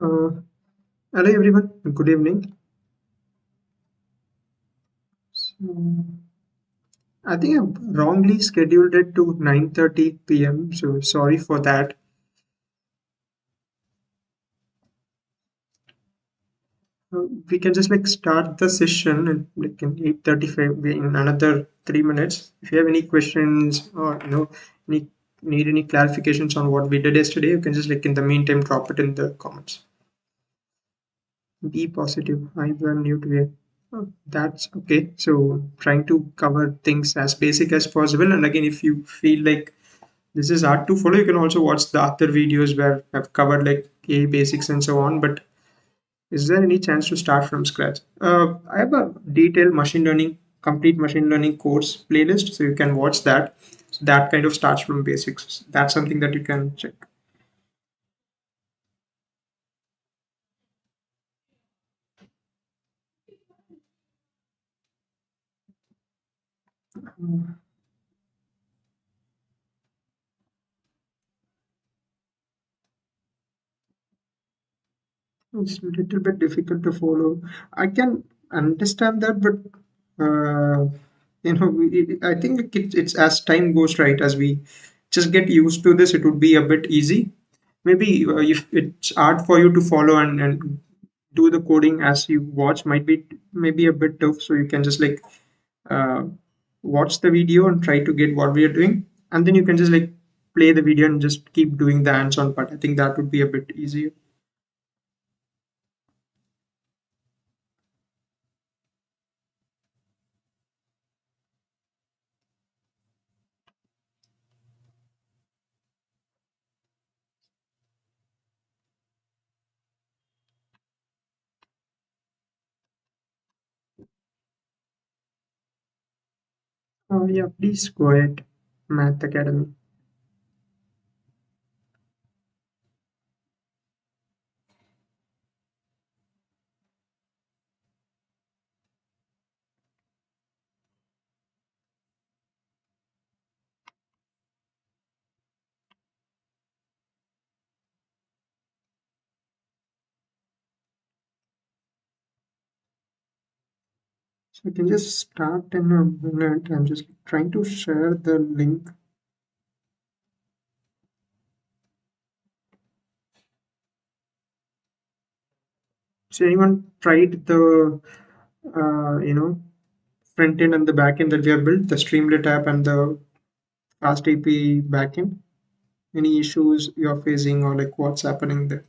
Uh, Hello everyone, good evening. So, I think I wrongly scheduled it to 9:30 p.m. So sorry for that. We can just like start the session in 8:35 in another 3 minutes. If you have any questions or any, need any clarifications on what we did yesterday, you can just like in the meantime drop it in the comments. Be positive. I am new to it. That's okay. So trying to cover things as basic as possible. And again, if you feel like this is hard to follow, you can also watch the other videos where I've covered like A basics and so on. But is there any chance to start from scratch? I have a detailed machine learning, complete machine learning course playlist, so you can watch that. So that kind of starts from basics. That's something that you can check. It's a little bit difficult to follow. I can understand that, but I think it's as time goes, right, as we just get used to this, it would be a bit easy. Maybe if it's hard for you to follow and do the coding as you watch, might be maybe a bit tough. So you can just like uh, watch the video and try to get what we are doing, and then you can just like play the video and just keep doing the hands-on part. I think that would be a bit easier. Yeah, please go ahead, Math Academy. So we can just start in a minute. I'm just trying to share the link. So anyone tried the front end and the back end that we have built, the Streamlit app and the Fast API backend? Any issues you're facing or like what's happening there?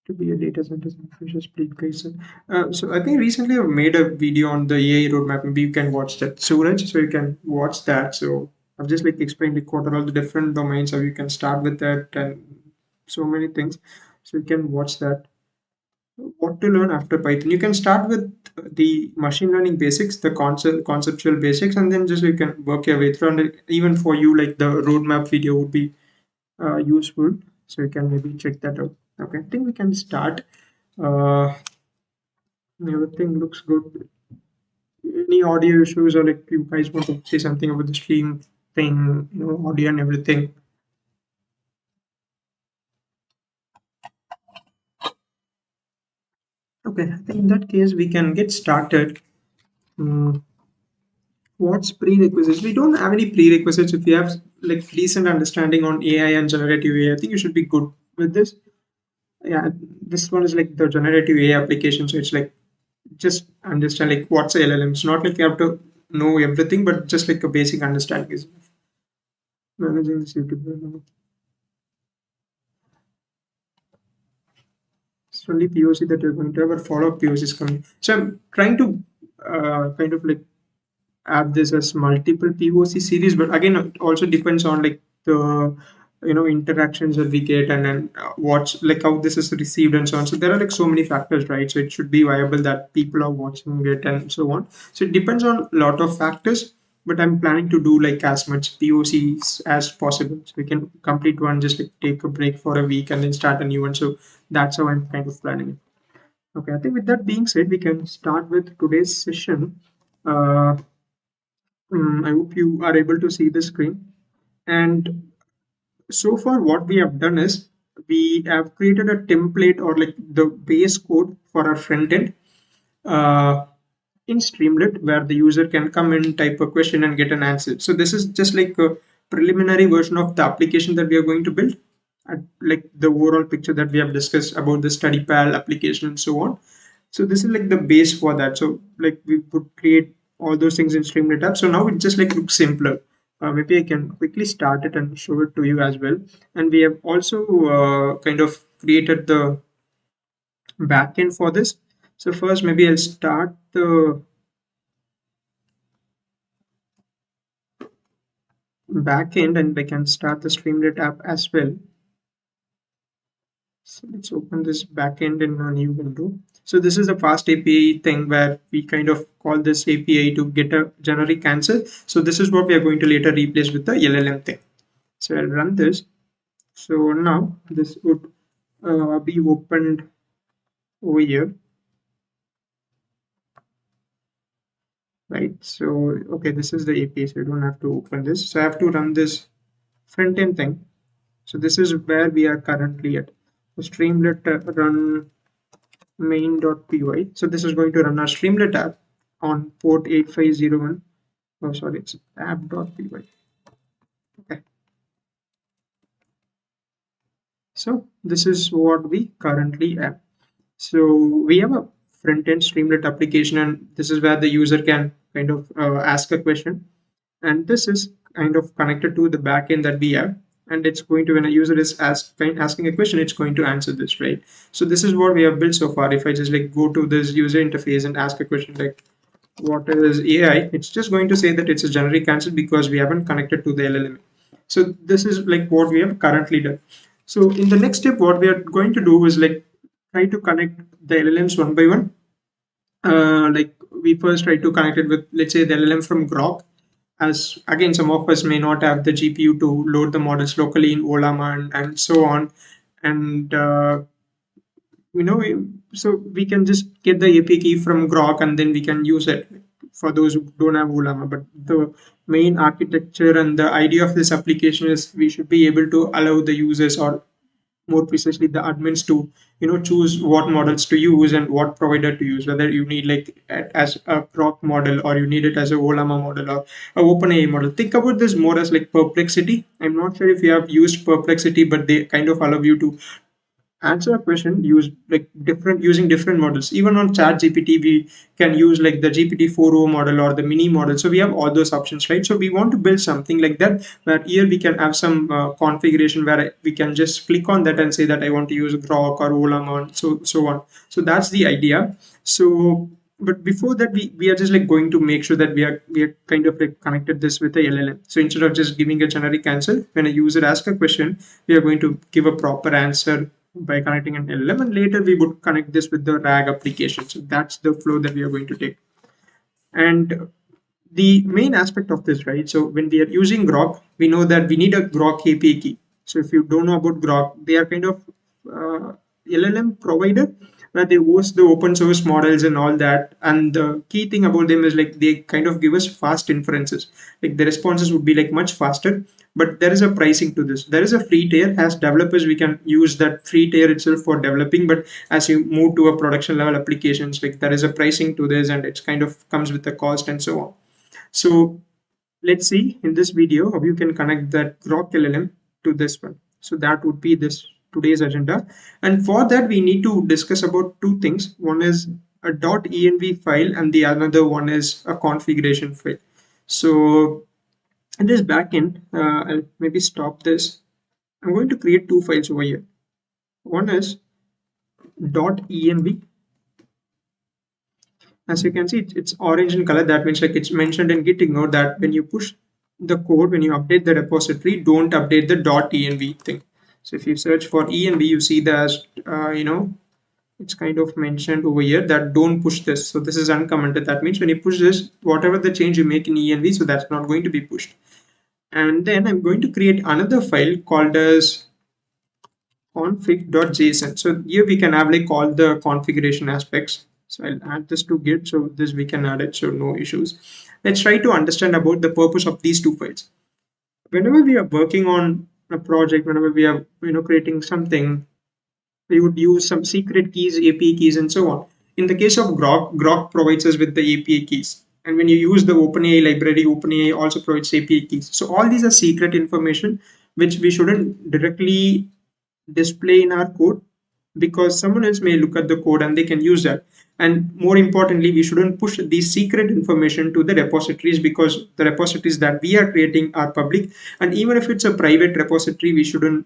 To be a data scientist and Fisher Split case. So I think recently I've made a video on the AI roadmap. Maybe you can watch that, Suraj. So you can watch that. So I've just like explained like what are all the different domains, how you can start with that, and so many things. So you can watch that. What to learn after Python? You can start with the machine learning basics, the conceptual basics, and then just you can work your way through. And even for you, like the roadmap video would be useful. So you can maybe check that out. Okay, I think we can start. Uh, Everything looks good. Any audio issues or like you guys want to say something about the stream thing, audio and everything? Okay, I think in that case we can get started. Mm, what's prerequisites? We don't have any prerequisites. If you have like decent understanding on AI and generative AI, I think you should be good with this. Yeah, this one is like the generative AI application, so it's like just understand like what's a LLM. It's not like you have to know everything, but just like a basic understanding is enough. Managing this YouTube. It's only POC that you're going to have, but follow-up POC is coming. So I'm trying to kind of like add this as multiple POC series, but again, it also depends on like the interactions that we get and then watch like how this is received and so on. So there are like so many factors, right? So it should be viable that people are watching it and so on. So it depends on a lot of factors. but I'm planning to do like as much POCs as possible. So we can complete one, just like take a break for a week and then start a new one. So that's how I'm kind of planning it. Okay, I think with that being said, we can start with today's session. Uh, I hope you are able to see the screen. And so far, what we have done is we have created a template or like the base code for our front end uh, in Streamlit, where the user can come and type a question and get an answer. So this is just like a preliminary version of the application that we are going to build, like the overall picture that we have discussed about the study pal application and so on. So this is like the base for that. So like we would create all those things in Streamlit app. So now it just like looks simpler. Maybe I can quickly start it and show it to you as well. And we have also kind of created the backend for this. So first, maybe I'll start the backend and I can start the Streamlit app as well. So let's open this backend in a new window. So this is a fast API thing where we kind of call this API to get a generic answer. So this is what we are going to later replace with the LLM thing. So I'll run this. So now this would be opened over here, right? So, okay, this is the API, so you don't have to open this. So I have to run this front end thing. So this is where we are currently at. So Streamlit run main.py. So this is going to run our Streamlit app on port 8501. Oh, sorry, it's app.py. Okay. So this is what we currently have. So we have a front-end Streamlit application, and this is where the user can kind of ask a question. And this is kind of connected to the backend that we have. And it's going to, when a user is asking a question, it's going to answer this, right? So this is what we have built so far. If I just like go to this user interface and ask a question like, what is AI? It's just going to say that it's a generic answer because we haven't connected to the LLM. So this is like what we have currently done. So in the next step, what we are going to do is like try to connect the LLMs one by one. Like we first try to connect it with, let's say, the LLM from Groq, as again, some of us may not have the GPU to load the models locally in Ollama and so on. And you know, so we can just get the API key from Groq and then we can use it for those who don't have Ollama. But the main architecture and the idea of this application is we should be able to allow the users, or more precisely the admins, to choose what models to use and what provider to use, whether you need like as a Groq model or you need it as a Ollama model or a OpenAI model. Think about this more as like Perplexity. I'm not sure if you have used Perplexity, but they kind of allow you to answer a question use like different using different models. Even on chat gpt we can use like the GPT-4o model or the mini model. So we have all those options, right? So we want to build something like that, where here we can have some configuration where we can just click on that and say that I want to use Groq or Ollama and so on. So that's the idea. So but before that, we are just like going to make sure that we are kind of like connected this with a LLM. So instead of just giving a generic answer, when a user asks a question, we are going to give a proper answer by connecting an LLM, and later we would connect this with the RAG application. So that's the flow that we are going to take. And the main aspect of this, right? So when we are using Groq, we know that we need a Groq API key. So if you don't know about Groq, they are kind of LLM provider where they host the open source models and all that. And the key thing about them is like they kind of give us fast inferences. Like the responses would be like much faster, but there is a pricing to this. There is a free tier. As developers, we can use that free tier itself for developing, but as you move to a production level applications, like there is a pricing to this, and it's kind of comes with the cost and so on. So let's see in this video how you can connect that Groq LLM to this one. So that would be this today's agenda. And for that, we need to discuss about two things. One is a .env file and the another one is a configuration file. So in this backend, I'll maybe stop this. I'm going to create two files over here. One is .env. As you can see, it's orange in color. That means like it's mentioned in Git ignore that when you push the code, when you update the repository, don't update the .env thing. So if you search for env, you see the it's kind of mentioned over here that don't push this. So this is uncommented. That means when you push this, whatever the change you make in env, so that's not going to be pushed. And then I'm going to create another file called as config.json. So here we can have like all the configuration aspects. So I'll add this to Git, so this we can add it, so no issues. Let's try to understand about the purpose of these two files. Whenever we are working on a project, whenever we are creating something, we would use some secret keys, API keys, and so on. In the case of Groq provides us with the API keys. And when you use the OpenAI library, OpenAI also provides API keys. So all these are secret information which we shouldn't directly display in our code, because someone else may look at the code and they can use that. And more importantly, we shouldn't push these secret information to the repositories, because the repositories that we are creating are public. And even if it's a private repository, we shouldn't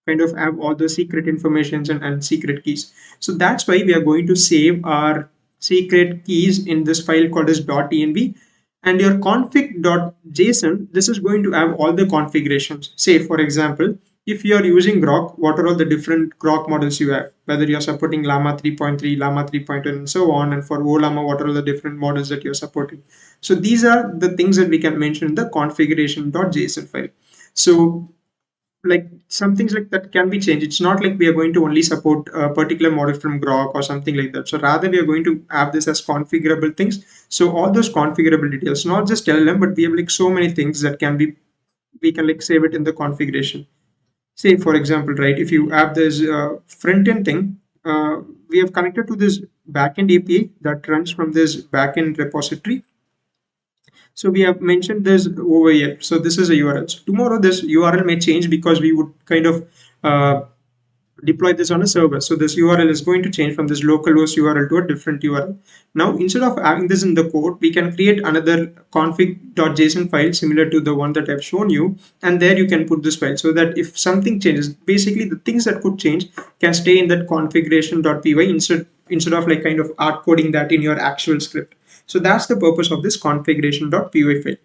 kind of have all the secret informations and secret keys. So that's why we are going to save our secret keys in this file called as .env. And your config.json, this is going to have all the configurations. Say for example, if you are using Groq, what are all the different Groq models you have, whether you're supporting Llama 3.3, Llama 3.1, and so on. And for Ollama, what are all the different models that you're supporting. So these are the things that we can mention in the configuration.json file. So like some things like that can be changed. It's not like we are going to only support a particular model from Groq or something like that. So rather we are going to have this as configurable things. So all those configurable details, not just LLM, but we have like so many things that can be, we can like save it in the configuration. Say for example, right, if you have this front end thing, we have connected to this backend API that runs from this backend repository. So we have mentioned this over here. So this is a URL. So tomorrow this URL may change because we would kind of deploy this on a server. So this URL is going to change from this localhost URL to a different URL. Now, instead of having this in the code, we can create another config.json file similar to the one that I've shown you. And there you can put this file so that if something changes, basically the things that could change can stay in that configuration.py instead of like kind of hard coding that in your actual script. So that's the purpose of this configuration.py file.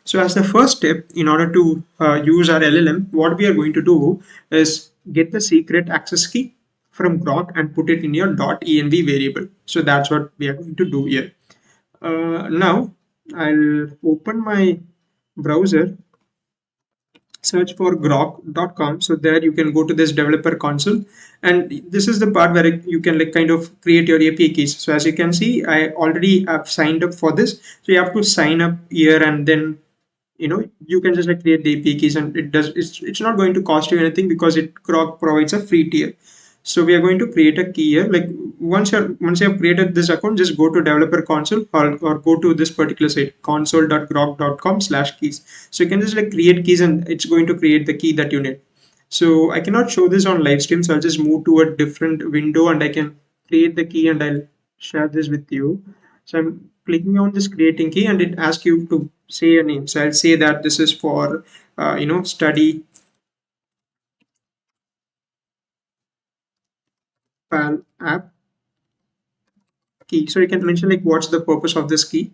So as the first step, in order to use our LLM, what we are going to do is get the secret access key from Groq and put it in your .env variable. So that's what we are going to do here. Now I'll open my browser, search for groq.com. So there you can go to this developer console, and this is the part where you can like kind of create your API keys. So as you can see, I already have signed up for this. So you have to sign up here, and then you can just like create the API keys, and it's not going to cost you anything because it Groq provides a free tier. So we are going to create a key here. Like once you have created this account, just go to developer console, or go to this particular site, console.groq.com/keys. So you can just like create keys, and it's going to create the key that you need. So I cannot show this on live stream, so I'll just move to a different window and I can create the key, and I'll share this with you. So I'm clicking on this creating key, and it asks you to say a name. So I'll say that this is for study pal app key. So you can mention like what's the purpose of this key,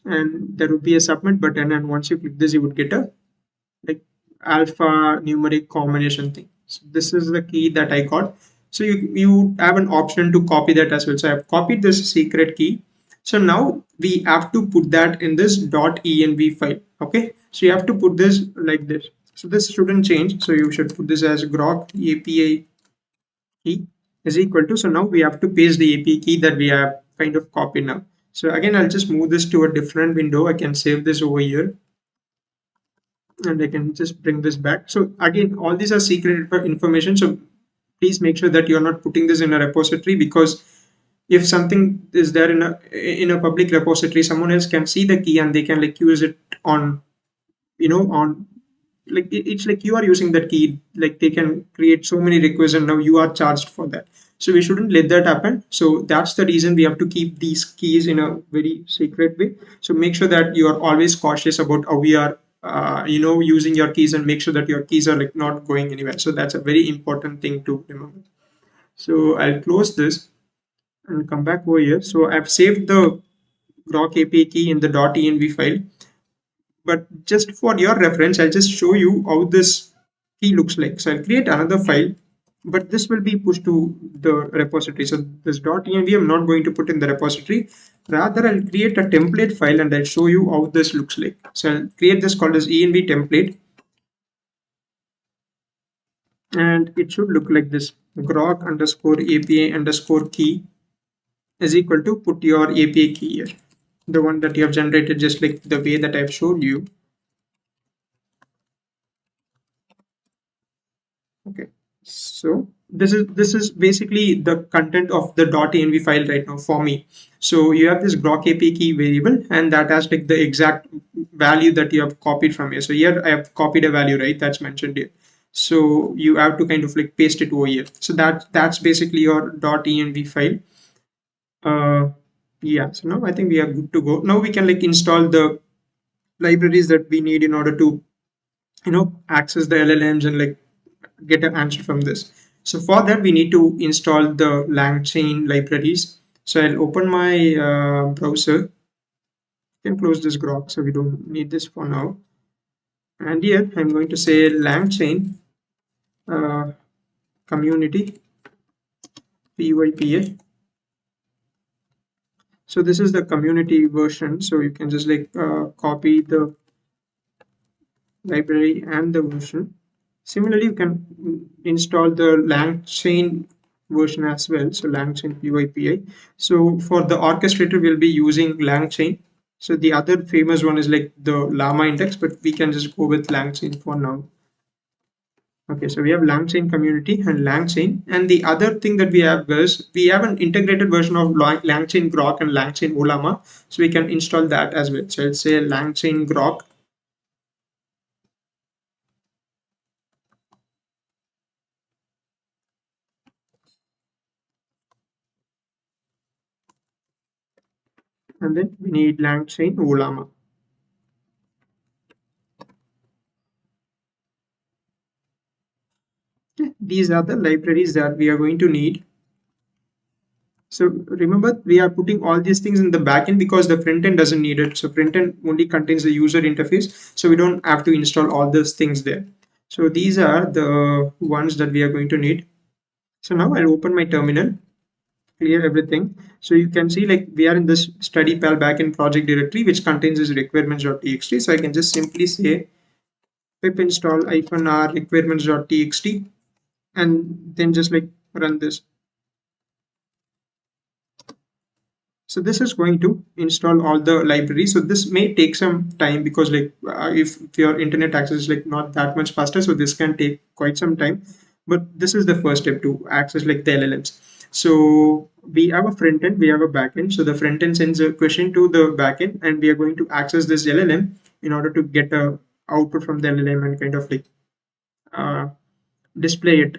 and there would be a submit button, and once you click this you would get a like alpha numeric combination thing. So this is the key that I got. So you have an option to copy that as well. So I've copied this secret key. So now we have to put that in this .env file. Okay, so you have to put this like this. So this shouldn't change. So you should put this as Groq API key is equal to. So now we have to paste the API key that we have kind of copied now. So again, I'll just move this to a different window. I can save this over here, and I can just bring this back. So again, all these are secret information. So please make sure that you're not putting this in a repository, because if something is there in a public repository, someone else can see the key and they can like use it on on like it's like you are using that key, like they can create so many requests and now you are charged for that. So we shouldn't let that happen. So that's the reason we have to keep these keys in a very secret way. So make sure that you are always cautious about how we are using your keys, and make sure that your keys are like not going anywhere. So that's a very important thing to remember. So I'll close this and come back over here. So I've saved the Groq API key in the .env file. But just for your reference, I'll just show you how this key looks like. So I'll create another file but this will be pushed to the repository. So this .env I'm not going to put in the repository. Rather, I'll create a template file and I'll show you how this looks like. So I'll create this called as env template, and it should look like this: Groq underscore API underscore key is equal to put your API key here, the one that you have generated just like the way that I've showed you. Okay, so this is basically the content of the .env file right now for me. So you have this Groq API key variable, and that has like the exact value that you have copied from here. So here I have copied a value, right? That's mentioned here. So you have to kind of like paste it over here. So that's basically your .env file. Uh, yeah. So now I think we are good to go. Now we can like install the libraries that we need in order to access the LLMs and like get an answer from this. So for that we need to install the LangChain libraries. So I'll open my browser. You can close this Groq, so we don't need this for now. And here I'm going to say LangChain uh, community PYPA. So this is the community version. So you can just like copy the library and the version. Similarly, you can install the LangChain version as well. So LangChain PyPI. So for the orchestrator, we'll be using LangChain. So the other famous one is like the Llama index, but we can just go with LangChain for now. Okay, so we have LangChain community and LangChain. And the other thing that we have is we have an integrated version of LangChain Groq and LangChain Ollama. So we can install that as well. So let's say LangChain Groq. And then we need LangChain Ollama. Okay, these are the libraries that we are going to need. So remember, we are putting all these things in the backend because the front end doesn't need it. So front end only contains the user interface. So we don't have to install all those things there. So these are the ones that we are going to need. So now I'll open my terminal, clear everything. So you can see like we are in this study pal backend project directory, which contains this requirements.txt. So I can just simply say pip install -r requirements.txt and then just like run this. So this is going to install all the libraries. So this may take some time because like if your internet access is like not that much faster, so this can take quite some time. But this is the first step to access like the LLMs. So we have a front end, we have a back end. So the front end sends a question to the back end, and we are going to access this LLM in order to get a output from the LLM and kind of like uh, display it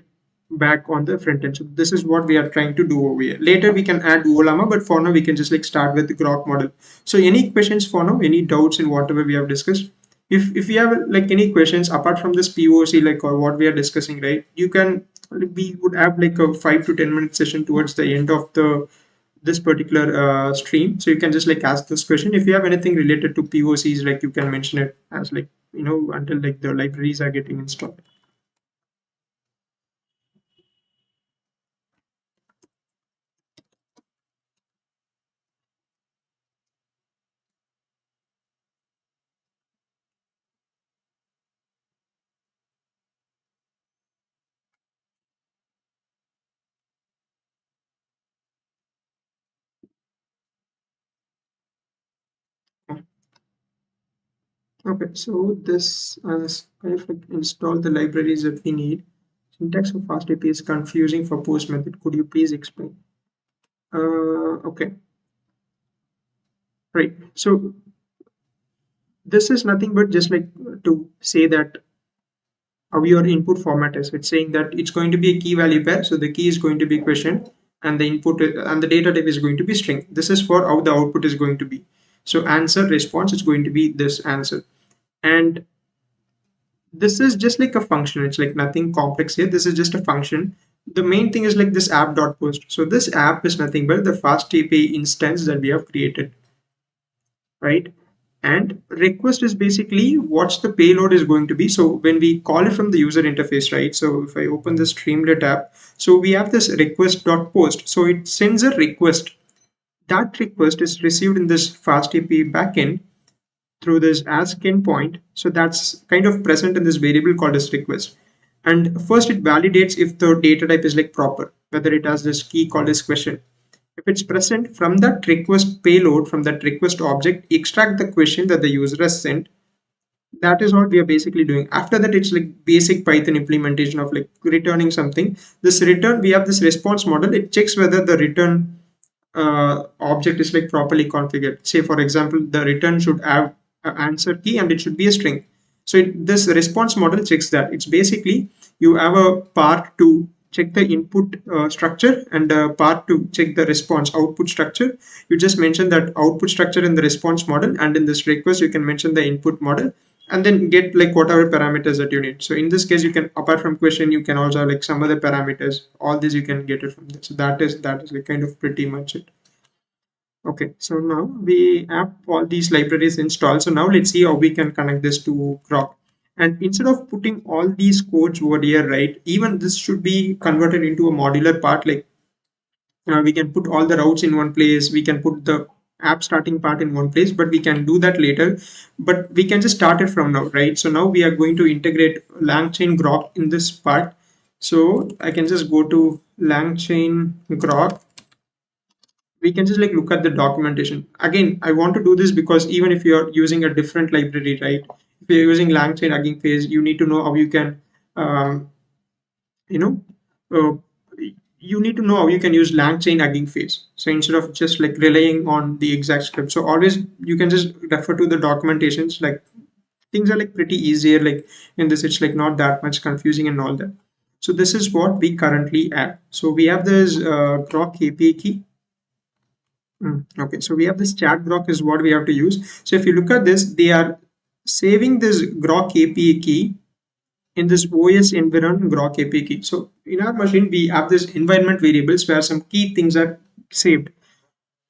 back on the front end. So this is what we are trying to do over here. Later we can add Ollama, but for now we can just like start with the Groq model. So any questions for now, any doubts in whatever we have discussed? If you have like any questions apart from this POC, like or what we are discussing, right? You can, we would have like a 5 to 10 minute session towards the end of the this particular stream. So you can just like ask this question. If you have anything related to POCs, like you can mention it as like until like the libraries are getting installed. Okay, so this kind of like install the libraries that we need. Syntax of fast API is confusing for post method. Could you please explain? Okay, right. So this is nothing but just like to say that how your input format is. It's saying that it's going to be a key value pair. So the key is going to be question, and the input and the data type is going to be string. This is for how the output is going to be. So answer response is going to be this answer, and this is just like a function. It's like nothing complex here. This is just a function. The main thing is like this app.post. So this app is nothing but the fast API instance that we have created, right? And request is basically what the payload is going to be. So when we call it from the user interface, right? So if I open the Streamlit app, so we have this request.post. So it sends a request. That request is received in this fast API backend through this ask endpoint. So that's kind of present in this variable called as request. And first it validates if the data type is like proper, whether it has this key called as question. If it's present, from that request payload, from that request object, extract the question that the user has sent. That is what we are basically doing. After that, it's like basic Python implementation of like returning something. This return, we have this response model. It checks whether the return object is like properly configured. Say for example, the return should have an answer key and it should be a string. So this response model checks that. It's basically you have a part to check the input structure and a part to check the response output structure. You just mention that output structure in the response model, and in this request you can mention the input model and then get like whatever parameters that you need. So in this case, you can, apart from question, you can also have like some other parameters. All this you can get it from this. So that is like kind of pretty much it. Okay, so now we have all these libraries installed. So now let's see how we can connect this to Groq. And instead of putting all these codes over here, right, even this should be converted into a modular part. Like we can put all the routes in one place. We can put the app starting part in one place, but we can do that later. But we can just start it from now, right? So now we are going to integrate LangChain Groq in this part. So I can just go to LangChain Groq. We can just like look at the documentation. Again, I want to do this because even if you're using a different library, right? If you're using LangChain Hugging Face, you need to know how you can, um, you know, uh, you need to know how you can use LangChain Hugging Face. So instead of just like relying on the exact script, so always you can just refer to the documentations. Like things are like pretty easier. Like in this, it's like not that much confusing and all that. So this is what we currently have. So we have this Groq API key. Okay, so we have this chat Groq is what we have to use. So if you look at this, they are saving this Groq API key in this OS environment Groq API key. So in our machine, we have this environment variables where some key things are saved.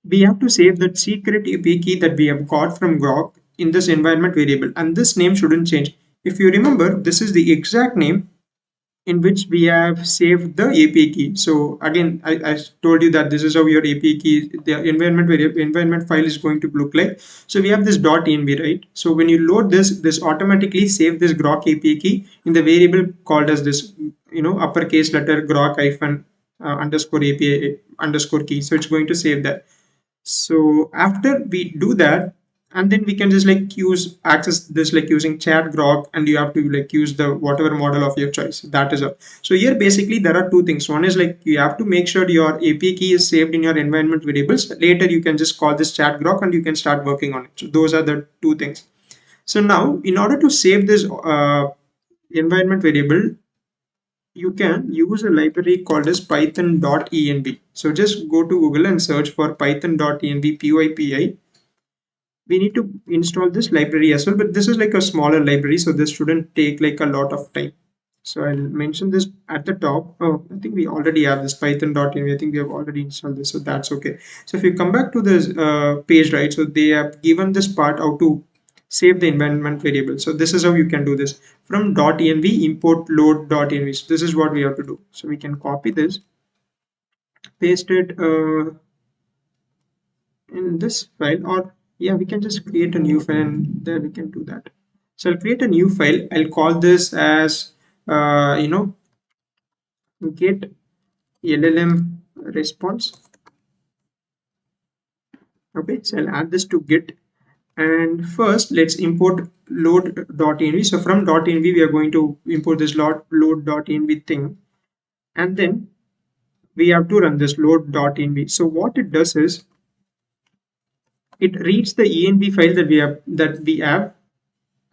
We have to save that secret API key that we have got from Groq in this environment variable, and this name shouldn't change. If you remember, this is the exact name in which we have saved the API key. So again, I told you that this is how your API key, the environment variable, environment file is going to look like. So we have this .env, right? So when you load this, this automatically save this Groq API key in the variable called as this, uppercase letter Groq hyphen underscore API underscore key. So it's going to save that. So after we do that, and then we can just like use access this like using chat Groq, and you have to like use the whatever model of your choice. That is all. So here basically there are two things. One is like you have to make sure your API key is saved in your environment variables. Later you can just call this chat Groq and you can start working on it. So those are the two things. So now in order to save this environment variable, you can use a library called as python.env. So just go to Google and search for python.env PyPI. We need to install this library as well, but this is like a smaller library, so this shouldn't take like a lot of time. So I'll mention this at the top. Oh, I think we already have this python.env. I think we have already installed this, so that's okay. So if you come back to this page, right, so they have given this part how to save the environment variable. So this is how you can do this. From .env import load.env. So this is what we have to do. So we can copy this, paste it in this file, or yeah, we can just create a new file and there we can do that. So I'll create a new file. I'll call this as get LLM response. Okay, so I'll add this to Git, and first let's import load.env. So from .env we are going to import this load.env thing, and then we have to run this load.env. So what it does is it reads the env file that we have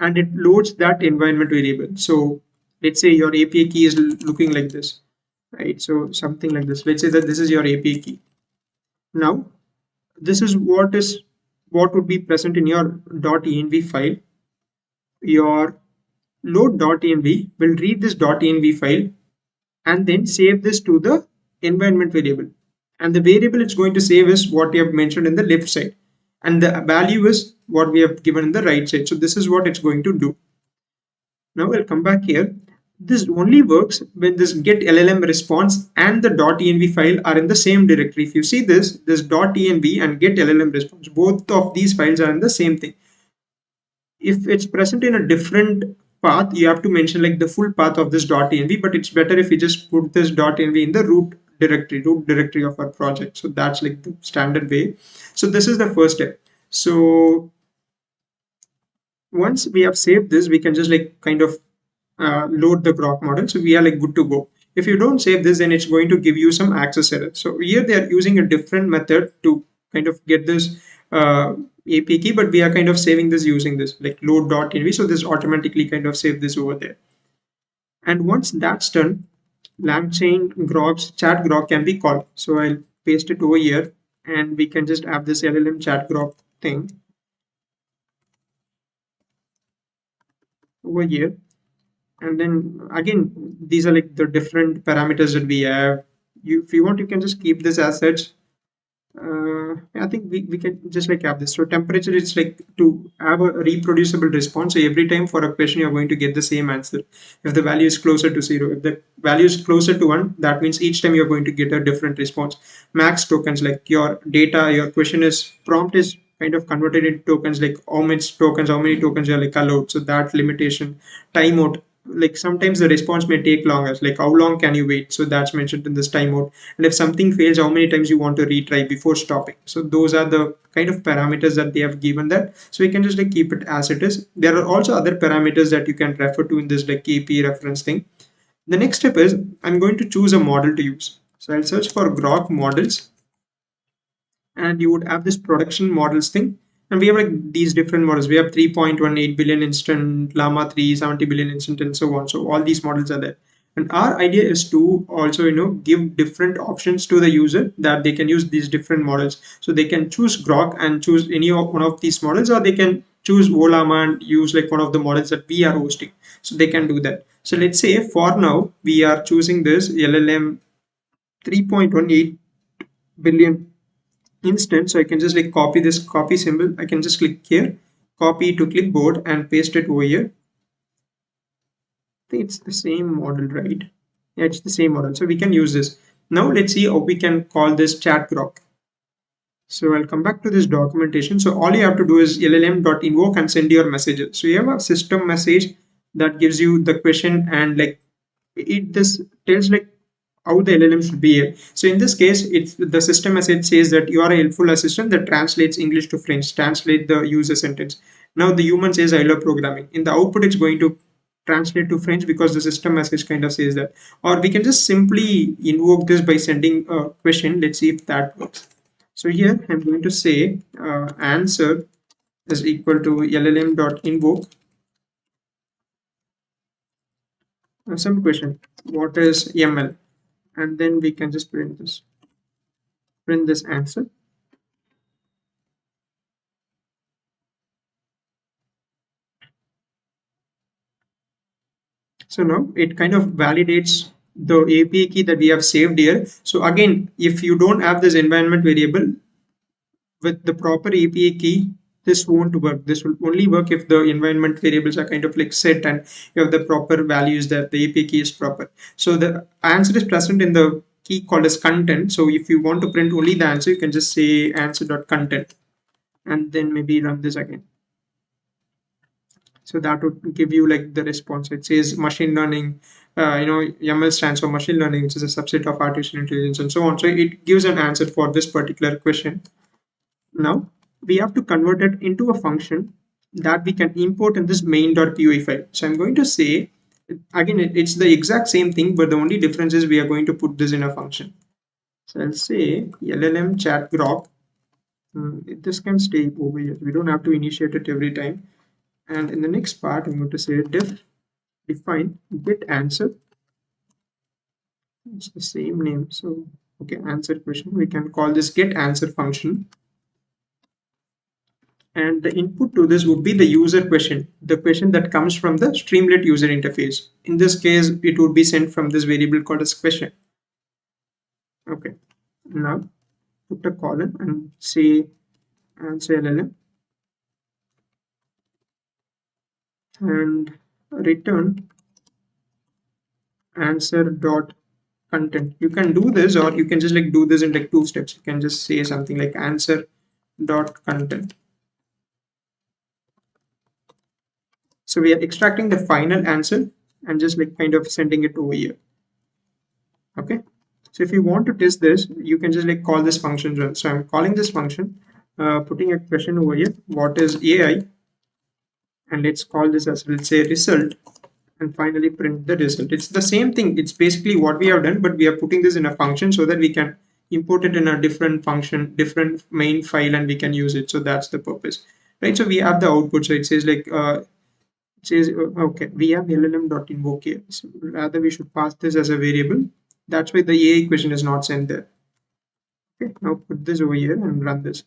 and it loads that environment variable. So let's say your API key is looking like this, right? So something like this. Let's say that this is your API key. Now this is what would be present in your .env file. Your load.env will read this .env file and then save this to the environment variable. And the variable it's going to save is what you have mentioned in the left side. and the value is what we have given in the right side. So this is what it's going to do. Now we'll come back here. This only works when this get LLM response and the .env file are in the same directory. If you see this .env and get LLM response, both of these files are in the same thing. If it's present in a different path, you have to mention like the full path of this .env, but it's better if you just put this .env in the root directory of our project. So that's like the standard way. So this is the first step. So once we have saved this, we can just like kind of load the Groq model. So we are like good to go. If you don't save this, then it's going to give you some access error. So here they are using a different method to kind of get this API key, but we are kind of saving this using this like load.env. So this automatically kind of save this over there. And once that's done, LangChain Groq's chat Groq can be called. So I'll paste it over here and we can just have this LLM chat Groq thing over here. And then again, these are like the different parameters that we have. If you want, you can just keep this as such. I think we can just like have this. So temperature, it's like to have a reproducible response. So every time for a question, you're going to get the same answer. If the value is closer to 0, if the value is closer to 1, that means each time you're going to get a different response. Max tokens, like your data, your question is prompt is kind of converted into tokens, like how many tokens you're like allowed. So that limitation, timeout, like sometimes the response may take longer, like how long can you wait, so that's mentioned in this timeout. And if something fails, how many times you want to retry before stopping. So those are the kind of parameters that they have given that. So we can just like keep it as it is. There are also other parameters that you can refer to in this like KP reference thing. The next step is I'm going to choose a model to use. So I'll search for Groq models, and you would have this production models thing. And we have like these different models. We have 3.18 billion instant, Llama 3, 70 billion instant, and so on. So all these models are there. And our idea is to also, give different options to the user that they can use these different models. So they can choose Groq and choose any of one of these models, or they can choose Ollama and use like one of the models that we are hosting. So they can do that. So let's say for now, we are choosing this LLM 3.18 billion instant. So I can just like copy this copy symbol. I can just click here, copy to clipboard and paste it over here. I think it's the same model, right? Yeah, it's the same model. So we can use this. Now let's see how we can call this chat Groq. So I'll come back to this documentation. So all you have to do is llm.invoke and send your messages. So you have a system message that gives you the question, and like it this tells like how the LLM should behave. So in this case, it's the system message says that you are a helpful assistant that translates English to French, translate the user sentence. Now the human says I love programming. In the output, it's going to translate to French because the system message kind of says that. Or we can just simply invoke this by sending a question. Let's see if that works. So here I'm going to say answer is equal to llm.invoke some question. What is ML? And then we can just print this answer. So now it kind of validates the API key that we have saved here. So again, if you don't have this environment variable with the proper API key, this won't work. This will only work if the environment variables are kind of like set and you have the proper values that the API key is proper. So the answer is present in the key called as content. So if you want to print only the answer, you can just say answer.content and then maybe run this again. So that would give you like the response. It says machine learning, YAML stands for machine learning, which is a subset of artificial intelligence and so on. So it gives an answer for this particular question. Now we have to convert it into a function that we can import in this main.py file. So I'm going to say, again, it's the exact same thing, but the only difference is we are going to put this in a function. So I'll say LLM chat Groq. This can stay over here. We don't have to initiate it every time. And in the next part, I'm going to say define get answer. It's the same name. So, okay, answer question. We can call this get answer function. And the input to this would be the user question, the question that comes from the Streamlit user interface. In this case, it would be sent from this variable called as question. Okay, now put a colon and say answer LLM and return answer dot content. You can do this, or you can just like do this in like 2 steps. You can just say something like answer dot content. So we are extracting the final answer and just like kind of sending it over here. Okay. So if you want to test this, you can just like call this function run. So I'm calling this function, putting a question over here. What is AI? And let's call this as, let's say, result, and finally print the result. It's the same thing. It's basically what we have done, but we are putting this in a function so that we can import it in a different function, different main file, and we can use it. So that's the purpose, right? So we have the output. So it says like, it says, okay, we have LLM.invoke here. So rather we should pass this as a variable. That's why the AI equation is not sent there. Okay, now put this over here and run this.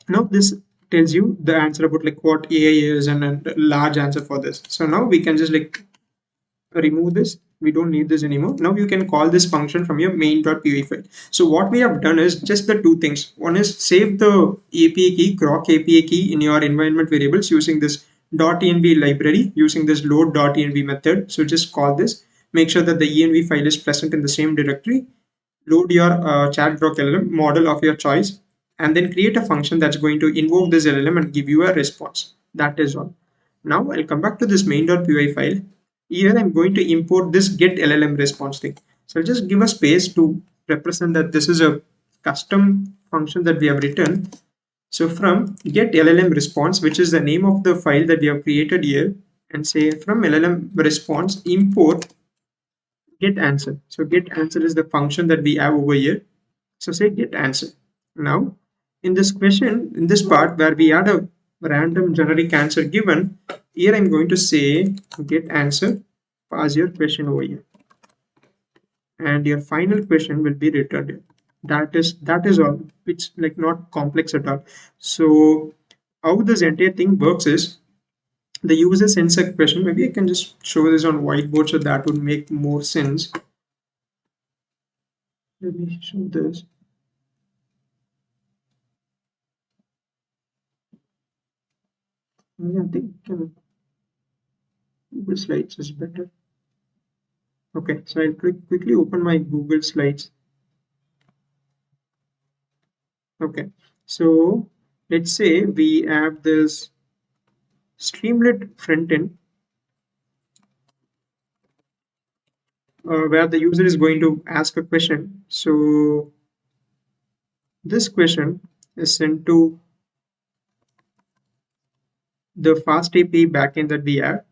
Now this tells you the answer about like what AI is, and a large answer for this. So now we can just like remove this. We don't need this anymore. Now you can call this function from your main.py file. So what we have done is just the two things. One is save the API key, Groq API key in your environment variables using this .env library, using this load.env method. So just call this, make sure that the env file is present in the same directory, load your chat Groq LLM model of your choice, and then create a function that's going to invoke this LLM and give you a response. That is all. Now I'll come back to this main.py file. Here I'm going to import this get LLM response thing. So I'll just give a space to represent that this is a custom function that we have written. So from get LLM response, which is the name of the file that we have created here, and say from LLM response import get answer. So get answer is the function that we have over here. So say get answer. Now in this question, in this part where we add a random generic answer given, here I'm going to say get answer, pass your question over here, and your final question will be returned here. That is all. It's like not complex at all. So how this entire thing works is the user sends a question. Maybe I can just show this on whiteboard so that would make more sense. Let me show this. Yeah, I think Google Slides is better. Okay, so I'll quickly open my Google Slides. Okay, so let's say we have this Streamlit frontend where the user is going to ask a question. So this question is sent to the fast API backend that we have.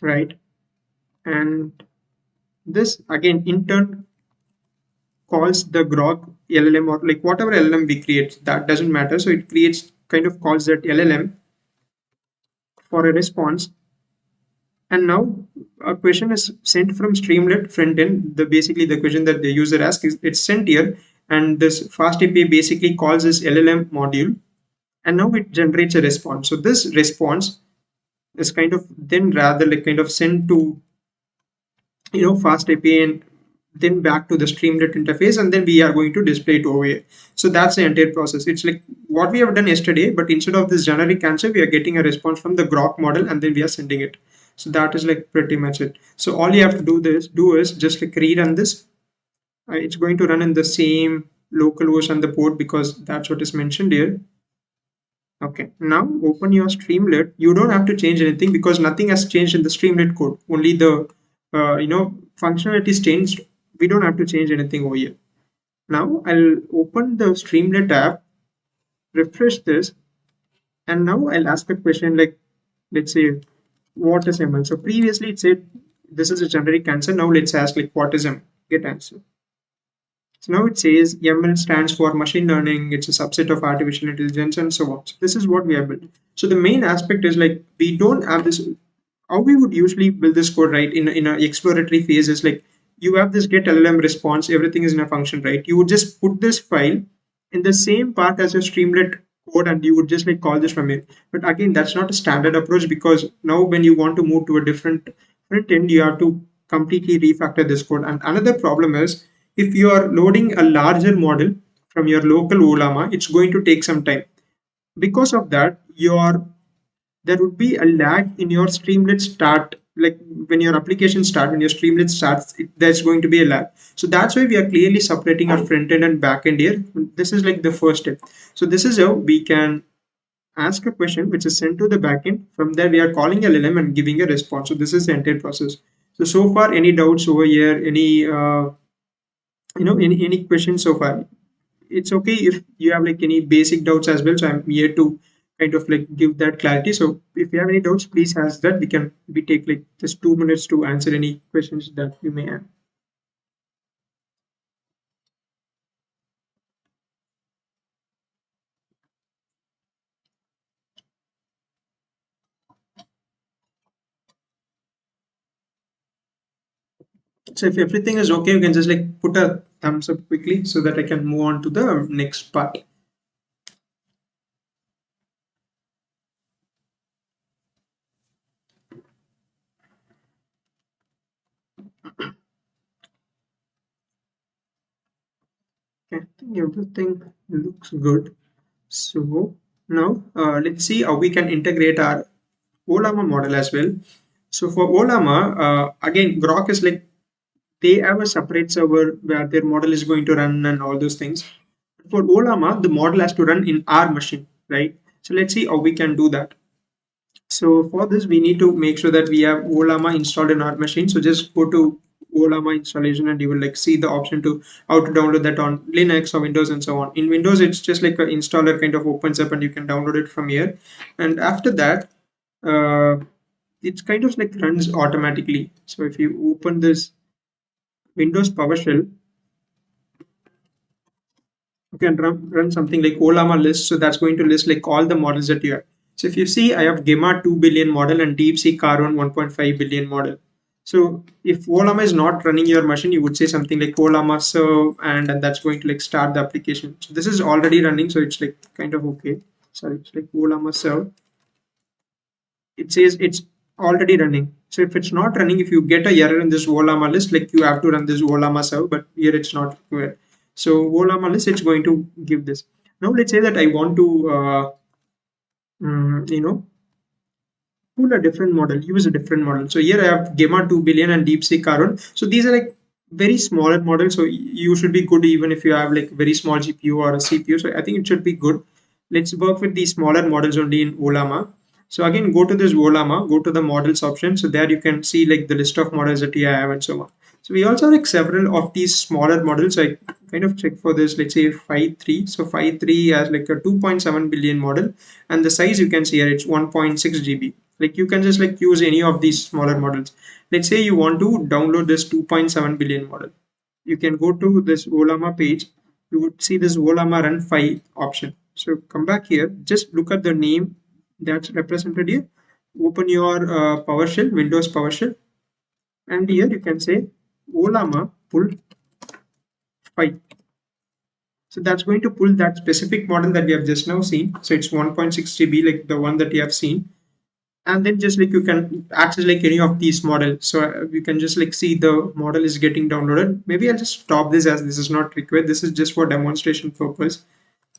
Right, and this again in turn calls the Groq LLM, or like whatever LLM we create, that doesn't matter. So it creates kind of calls that LLM for a response. And now a question is sent from Streamlit frontend. The basically the question that the user asks is it's sent here, and this fast API basically calls this LLM module, and now it generates a response. So this response is kind of then rather like kind of sent to fast API, and then back to the Streamlit interface, and then we are going to display it over here. So that's the entire process. It's like what we have done yesterday, but instead of this generic answer, we are getting a response from the Groq model, and then we are sending it. So that is like pretty much it. So all you have to do is just like rerun this. It's going to run in the same localhost and the port because that's what is mentioned here. Okay, now open your Streamlit. You don't have to change anything because nothing has changed in the Streamlit code. Only the functionality is changed. We don't have to change anything over here. Now I'll open the Streamlit app, refresh this, and now I'll ask a question like, let's say, what is ML? So previously it said this is a generic answer. Now let's ask like, what is ML? Get answer. So now it says ML stands for machine learning. It's a subset of artificial intelligence and so on. So this is what we have built. So the main aspect is like we don't have this. How we would usually build this code, right? In a exploratory phase is like you have this get LLM response. Everything is in a function, right? You would just put this file in the same path as your Streamlit code, and you would just like call this from it. But again, that's not a standard approach because now when you want to move to a different front end, you have to completely refactor this code. And another problem is if you are loading a larger model from your local Ollama, it's going to take some time. Because of that, there would be a lag in your Streamlit start. Like when your application starts, when your Streamlit starts, there's going to be a lag. So that's why we are clearly separating our front end and back end here. This is like the first step. So this is how we can ask a question which is sent to the backend. From there, we are calling LLM and giving a response. So this is the entire process. So far, any doubts over here? Any questions so far? It's okay if you have like any basic doubts as well. So I'm here to kind of like give that clarity. So if you have any doubts, please ask that. We take like just 2 minutes to answer any questions that you may have. So if everything is okay, you can just like put a thumbs up quickly so that I can move on to the next part. Okay, I think everything looks good. So now let's see how we can integrate our Ollama model as well. So for Ollama, again, Groq is like they have a separate server where their model is going to run and all those things. For Ollama, the model has to run in our machine, right? So let's see how we can do that. So for this, we need to make sure that we have Ollama installed in our machine. So just go to Ollama installation and you will like see the option to how to download that on Linux or Windows and so on. In Windows, it's just like an installer kind of opens up and you can download it from here. And after that, uh, it's kind of like runs automatically. So if you open this Windows PowerShell, you can run something like Ollama list. So that's going to list like all the models that you have. So if you see, I have Gemma 2 billion model and DeepSeek Caron 1.5 billion model. So if Ollama is not running your machine, you would say something like Ollama serve, and that's going to like start the application. So this is already running, so it's like kind of okay. Sorry, it's like Ollama serve. It says it's already running. So if it's not running, if you get a error in this Ollama list, like you have to run this Ollama serve, but here it's not required. So Ollama list, it's going to give this. Now let's say that I want to, mm, you know, pull a different model, use a different model. So here I have Gemma 2 billion and DeepSeek Caron. So these are like very smaller models. So you should be good even if you have like very small GPU or a CPU. So I think it should be good. Let's work with these smaller models only in Ollama. So again, go to this Ollama, go to the models option. So there you can see like the list of models that you have and so on. So we also have like several of these smaller models. So I kind of check for this, let's say 5.3. So 5.3 has like a 2.7 billion model, and the size you can see here, it's 1.6 GB. Like you can just like use any of these smaller models. Let's say you want to download this 2.7 billion model. You can go to this Ollama page. You would see this Ollama run 5 option. So come back here, just look at the name that's represented here. Open your PowerShell, Windows PowerShell, and here you can say Ollama pull 5. So that's going to pull that specific model that we have just now seen. So it's 1.6 GB, like the one that you have seen. And then just like you can access like any of these models. So you can just like see the model is getting downloaded. Maybe I'll just stop this as this is not required. This is just for demonstration purpose.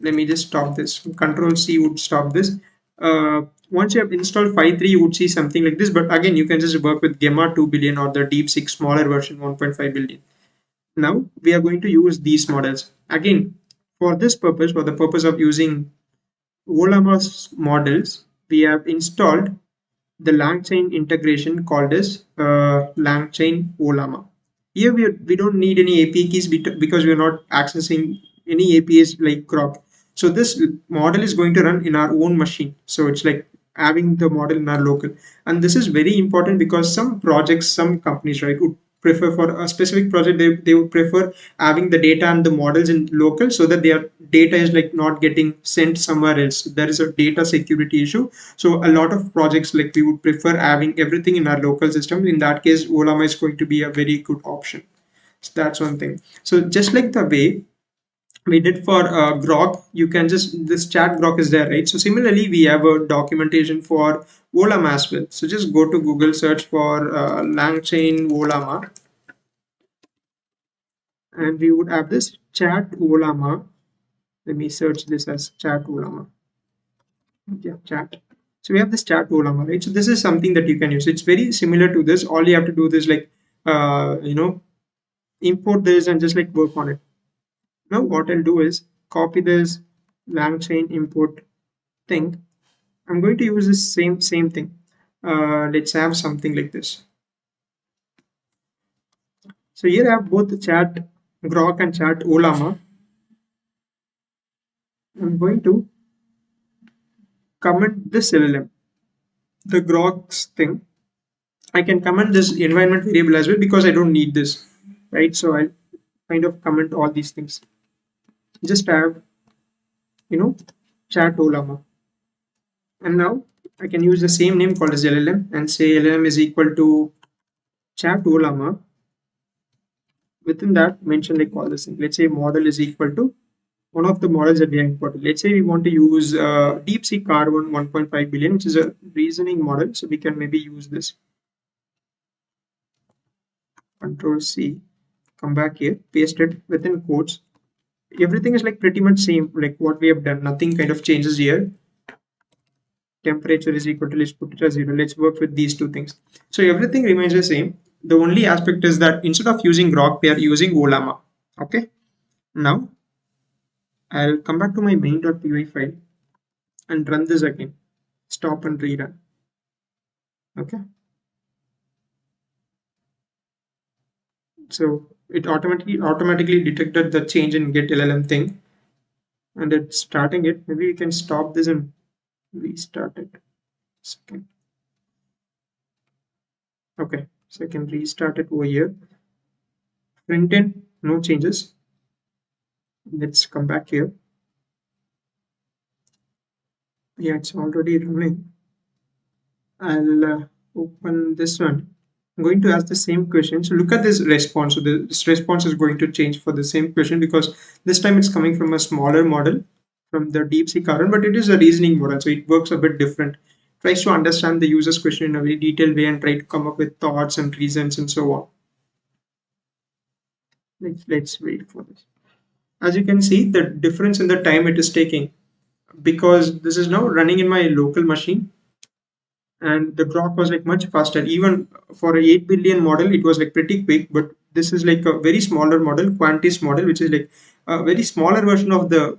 Let me just stop this. Control C would stop this. Once you have installed 5.3, you would see something like this. But again, you can just work with Gemma 2 billion or the DeepSeek smaller version 1.5 billion. Now we are going to use these models. Again, for this purpose, for the purpose of using Ollama's models, we have installed the LangChain integration called as LangChain Ollama. Here we don't need any API keys because we are not accessing any APIs like Groq. So this model is going to run in our own machine. So it's like having the model in our local. And this is very important because some projects, some companies, right, would prefer for a specific project, they would prefer having the data and the models in local so that their data is like not getting sent somewhere else. There is a data security issue. So a lot of projects like we would prefer having everything in our local system. In that case, Ollama is going to be a very good option. So that's one thing. So just like the way we did for Groq. You can just, this chat Groq is there, right? So similarly, we have a documentation for Ollama as well. So just go to Google, search for LangChain Ollama, and we would have this chat Ollama. Let me search this as chat Ollama. Yeah, chat. So we have this chat Ollama, right? So this is something that you can use. It's very similar to this. All you have to do is like, import this and just like work on it. Now what I'll do is copy this LangChain import thing. I'm going to use this same thing. Let's have something like this. So here I have both the chat Groq and chat Ollama. I'm going to comment this LLM, the Groq's thing. I can comment this environment variable as well because I don't need this, right? So I'll kind of comment all these things. Just have, chat Ollama. And now I can use the same name called as LLM and say LLM is equal to chat Ollama. Within that, mention like all this thing. Let's say model is equal to one of the models that we have imported. Let's say we want to use DeepSeek R1 1.5 billion, which is a reasoning model. So we can maybe use this. Control C, come back here, paste it within quotes. Everything is like pretty much same, like what we have done. Nothing kind of changes here. Temperature is equal to, let's put it as 0. Let's work with these two things. So everything remains the same. The only aspect is that instead of using Groq, we are using Ollama. Okay. Now I'll come back to my main.py file and run this again. Stop and rerun. Okay. So it automatically detected the change in get LLM thing, and it's starting it. Maybe we can stop this and restart it. Second. Okay, so I can restart it over here. Print in, no changes. Let's come back here. Yeah, it's already running. I'll open this one. I'm going to ask the same question. So look at this response. So this response is going to change for the same question because this time it's coming from a smaller model from the DeepSeek current, but it is a reasoning model. So it works a bit different. Tries to understand the user's question in a very detailed way and try to come up with thoughts and reasons and so on. Let's wait for this. As you can see, the difference in the time it is taking, because this is now running in my local machine and the Groq was like much faster. Even for a 8 billion model, it was like pretty quick, but this is like a very smaller model, Quantis model, which is like a very smaller version of the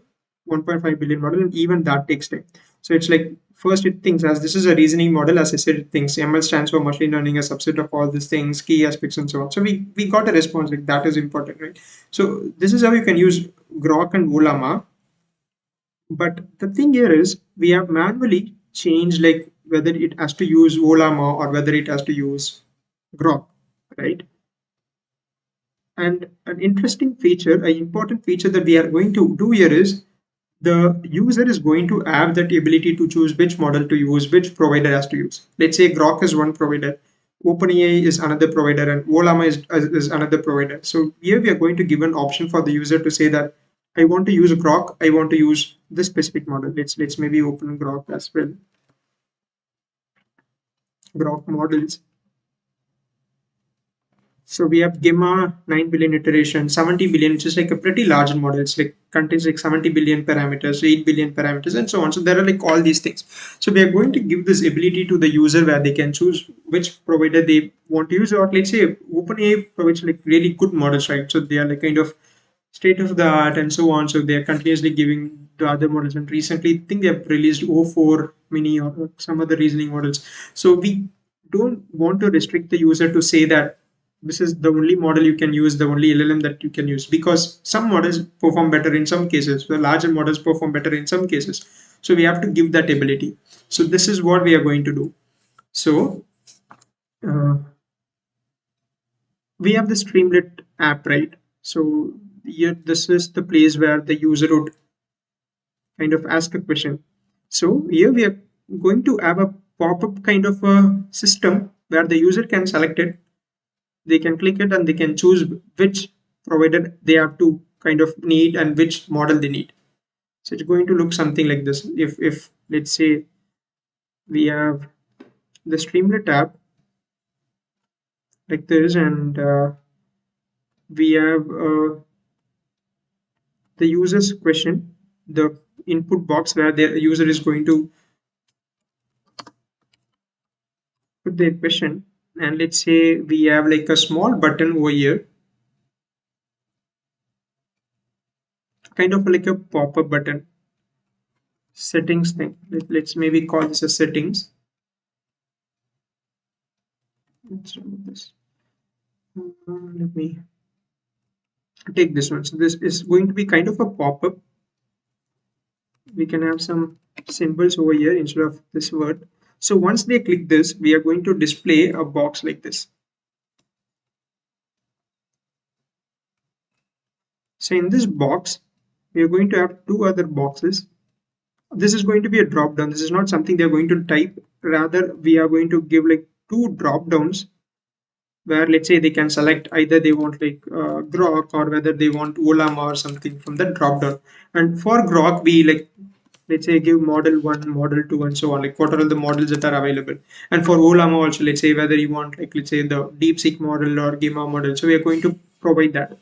1.5 billion model, and even that takes time. So it's like, first it thinks, as this is a reasoning model, as I said, it thinks ML stands for machine learning, a subset of all these things, key aspects and so on. So we got a response, like that is important, right? So this is how you can use Groq and Ollama. But the thing here is we have manually changed like whether it has to use Ollama or whether it has to use Groq, right? And an interesting feature, an important feature that we are going to do here is the user is going to have that ability to choose which model to use, which provider has to use. Let's say Groq is one provider, OpenAI is another provider, and Ollama is another provider. So here we are going to give an option for the user to say that I want to use Groq, I want to use this specific model. Let's maybe open Groq as well. Groq models. So we have Gemma 9 billion iteration, 70 billion, which is like a pretty large model. It's like contains like 70 billion parameters, 8 billion parameters, and so on. So there are like all these things. So we are going to give this ability to the user where they can choose which provider they want to use, or let's say OpenAI provides like really good models, right? So they are like kind of state of the art and so on. So they are continuously giving the other models. And recently, I think they have released O4 mini or some other reasoning models. So we don't want to restrict the user to say that this is the only model you can use, the only LLM that you can use, because some models perform better in some cases, the larger models perform better in some cases. So we have to give that ability. So this is what we are going to do. So uh, we have the Streamlit app, right? So here, this is the place where the user would kind of ask a question. So here we are going to have a pop-up kind of a system where the user can select it, they can click it and they can choose which provider they have to kind of need and which model they need. So it's going to look something like this. If let's say we have the Streamlit app like this, and we have the user's question, the input box where the user is going to put their question, and let's say we have like a small button over here, kind of like a pop-up button, settings thing. Let's maybe call this a settings. Let's remove this. Let me take this one. So this is going to be kind of a pop-up. We can have some symbols over here instead of this word. So once they click this, we are going to display a box like this. So in this box, we are going to have two other boxes. This is going to be a drop down. This is not something they're going to type. Rather, we are going to give like two drop downs where let's say they can select either they want like Groq or whether they want Ollama or something from the drop down. And for Groq, we like let's say give model 1, model 2, and so on, like what are all the models that are available. And for Ollama also, let's say whether you want like let's say the DeepSeek model or Gamma model. So we are going to provide that.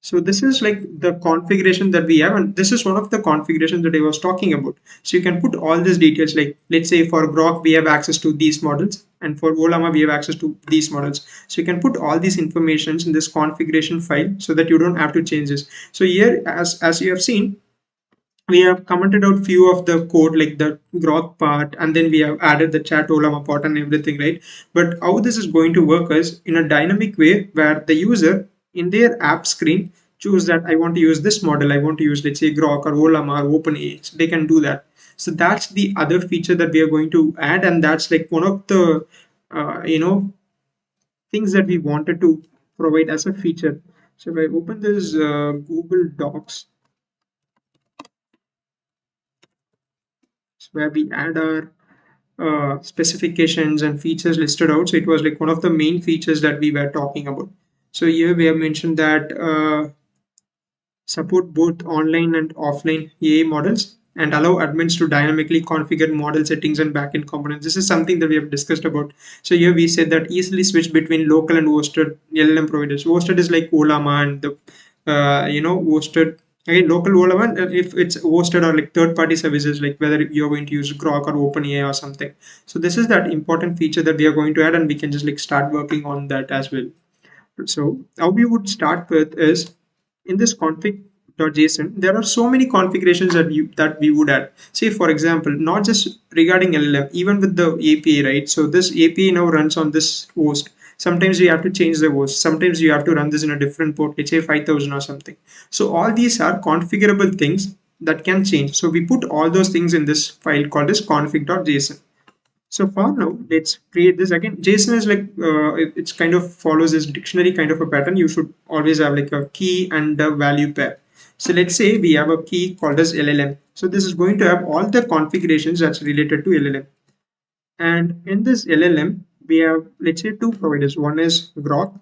So this is like the configuration that we have, and this is one of the configurations that I was talking about. So you can put all these details, like let's say for Groq we have access to these models, and for Ollama we have access to these models. So you can put all these informations in this configuration file so that you don't have to change this. So here, as you have seen, we have commented out few of the code like the Groq part, and then we have added the chat Ollama part and everything, right? But how this is going to work is in a dynamic way where the user in their app screen choose that I want to use this model, I want to use let's say Groq or Ollama or OpenAI. So they can do that. So that's the other feature that we are going to add, and that's like one of the things that we wanted to provide as a feature. So if I open this Google Docs, where we add our specifications and features listed out. So it was like one of the main features that we were talking about. So here we have mentioned that support both online and offline AI models and allow admins to dynamically configure model settings and backend components. This is something that we have discussed about. So here we said that easily switch between local and hosted LLM providers. Hosted is like Ollama and the hosted. Again, local Ollama, if it's hosted or like third-party services, like whether you're going to use Groq or OpenAI or something. So this is that important feature that we are going to add, and we can just like start working on that as well. So how we would start with is in this config.json, there are so many configurations that we would add. Say for example, not just regarding LLM, even with the API, right? So this API now runs on this host. Sometimes you have to change the host. Sometimes you have to run this in a different port, let's say 5000 or something. So all these are configurable things that can change. So we put all those things in this file called as config.json. So for now, let's create this again. JSON is like it's kind of follows this dictionary kind of a pattern. You should always have like a key and a value pair. So let's say we have a key called as LLM. So this is going to have all the configurations that's related to LLM. And in this LLM, we have let's say two providers. One is Groq.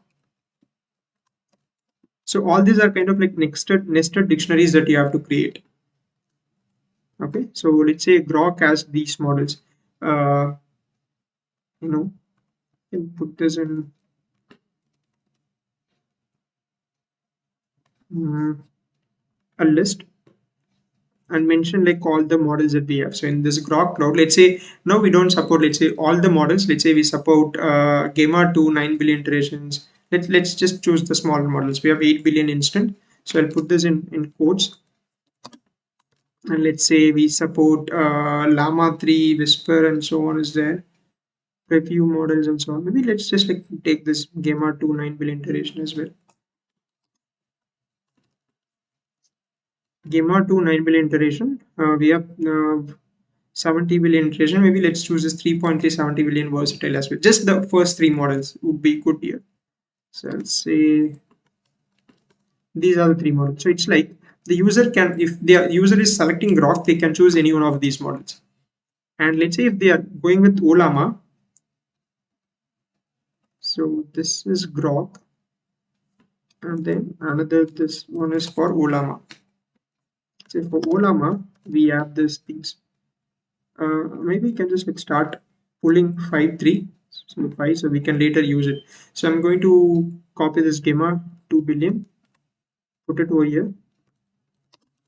So all these are kind of like nested dictionaries that you have to create. Okay, so let's say Groq has these models. Uh, you know, you can put this in. mm, a list and mention like all the models that we have. So in this Groq cloud, let's say now we don't support let's say all the models. Let's say we support Gamma 2 9 billion iterations. Let's just choose the smaller models. We have 8 billion instant. So I'll put this in quotes. And let's say we support Llama 3, Whisper, and so on is there. Review models and so on. Maybe let's just like take this Gamma 2 9 billion iteration as well. Gamma 2 9 billion iteration. We have 70 billion iteration. Maybe let's choose this 3.370 billion versatile as well. Just the first three models would be good here. So let's say these are the three models. So it's like the user can, if the user is selecting Groq, they can choose any one of these models. And let's say if they are going with Ollama, so this is Groq, And then another, this one is for Ollama. So for Ollama, we have this things. Maybe we can just like start pulling 5 3, so 5, so we can later use it. So I'm going to copy this gamma 2 billion, put it over here,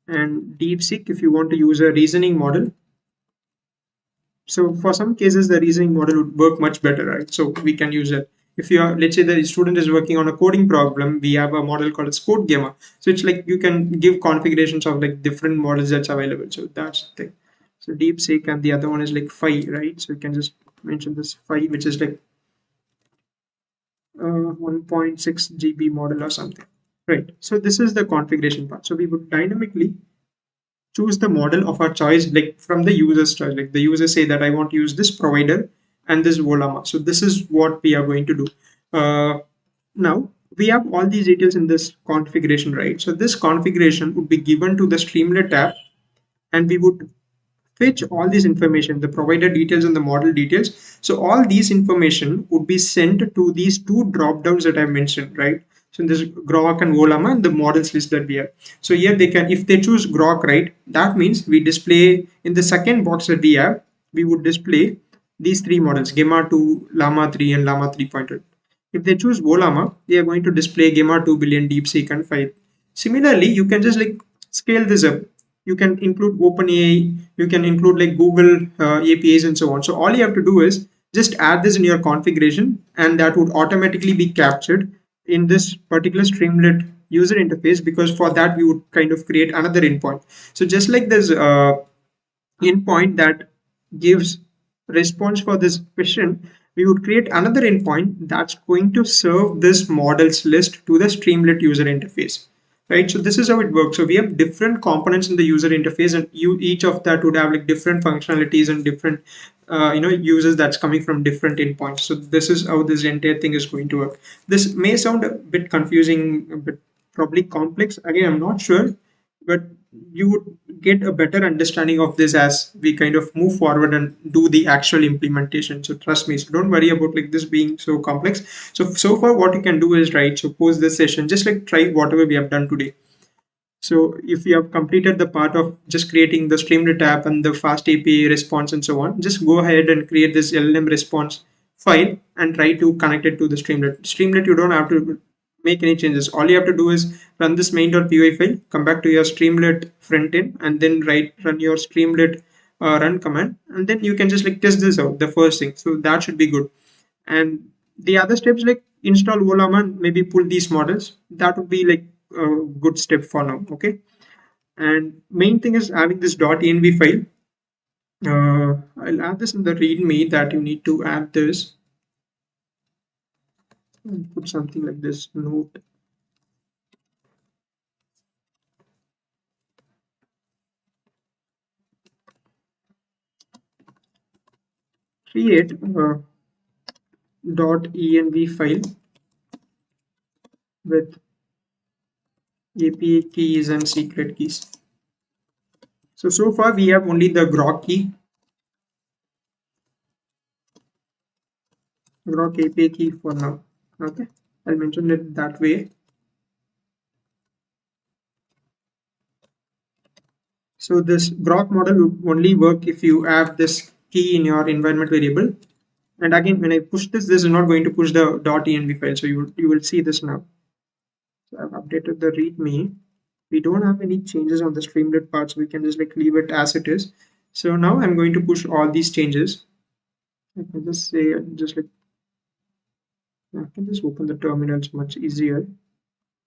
and DeepSeek, if you want to use a reasoning model. So for some cases, the reasoning model would work much better, right? So we can use it. If you are, let's say the student is working on a coding problem, we have a model called as code gamma. So it's like you can give configurations of like different models that's available. So that's the thing. So DeepSeek, and the other one is like Phi, right? So you can just mention this Phi, which is like 1.6 GB model or something, right? So this is the configuration part. So we would dynamically choose the model of our choice, like from the user's choice. Like the user say that I want to use this provider and this Ollama. So this is what we are going to do. Now we have all these details in this configuration, right? So this configuration would be given to the Streamlit app, and we would fetch all this information, the provider details and the model details. So all these information would be sent to these two drop downs that I mentioned, right? So in this Groq and Ollama and the models list that we have. So here they can, if they choose Groq, right, that means we display in the second box that we have, we would display these three models, Gamma 2, Llama 3, and Llama 3.0. If they choose Ollama, they are going to display Gamma 2 billion, DeepSeek, and 5. Similarly, you can just like scale this up. You can include OpenAI, you can include like Google APIs and so on. So all you have to do is just add this in your configuration, and that would automatically be captured in this particular Streamlit user interface, because for that we would kind of create another endpoint. So just like this endpoint that gives response for this question, we would create another endpoint that's going to serve this models list to the Streamlit user interface, right? So this is how it works. So we have different components in the user interface, and each of that would have like different functionalities and different users that's coming from different endpoints. So this is how this entire thing is going to work. This may sound a bit confusing, a bit probably complex. Again, I'm not sure, but you would get a better understanding of this as we kind of move forward and do the actual implementation. So trust me, so don't worry about like this being so complex. So far what you can do is, right, so post this session, just like try whatever we have done today. So if you have completed the part of just creating the Streamlit app and the fast API response and so on, just go ahead and create this LLM response file and try to connect it to the Streamlit. Streamlit, you don't have to make any changes. All you have to do is run this main.py file, come back to your Streamlit front end, and then run your Streamlit run command, and then you can just like test this out, the first thing. So that should be good. And the other steps like install Ollama and maybe pull these models, that would be like a good step for now. Okay. And main thing is having this .env file. I'll add this in the readme that you need to add this and put something like this note. Create a .env file with API keys and secret keys. So far we have only the Groq key, Groq API key for now. Okay, I'll mention it that way. So this Groq model would only work if you have this key in your environment variable. And again, when I push this, this is not going to push the .env file. So you will see this now. So I've updated the README. We don't have any changes on the Streamlit part, so we can just like leave it as it is. So now I'm going to push all these changes. I can just say, just like, I can just open the terminal, it's much easier,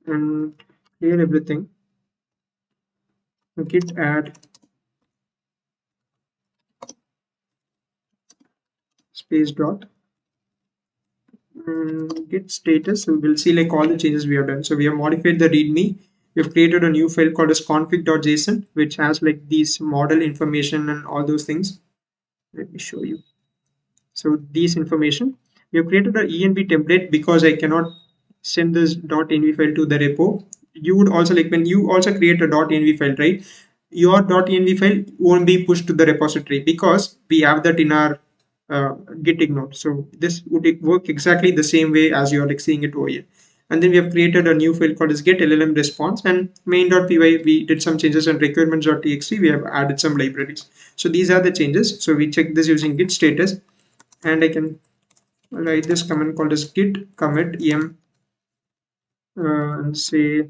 and clear everything. Git add space dot git status. So we'll see like all the changes we have done. So we have modified the readme. We've created a new file called as config.json, which has like these model information and all those things. Let me show you. So these information, we have created an env template because I cannot send this .env file to the repo. You would also like when you also create a .env file, right? Your .env file won't be pushed to the repository because we have that in our git ignore. So this would work exactly the same way as you're like seeing it over here. And then we have created a new file called as get LLM response, and main.py we did some changes, and requirements.txt we have added some libraries. So these are the changes. So we check this using git status, and I can write this command called as git commit em and say,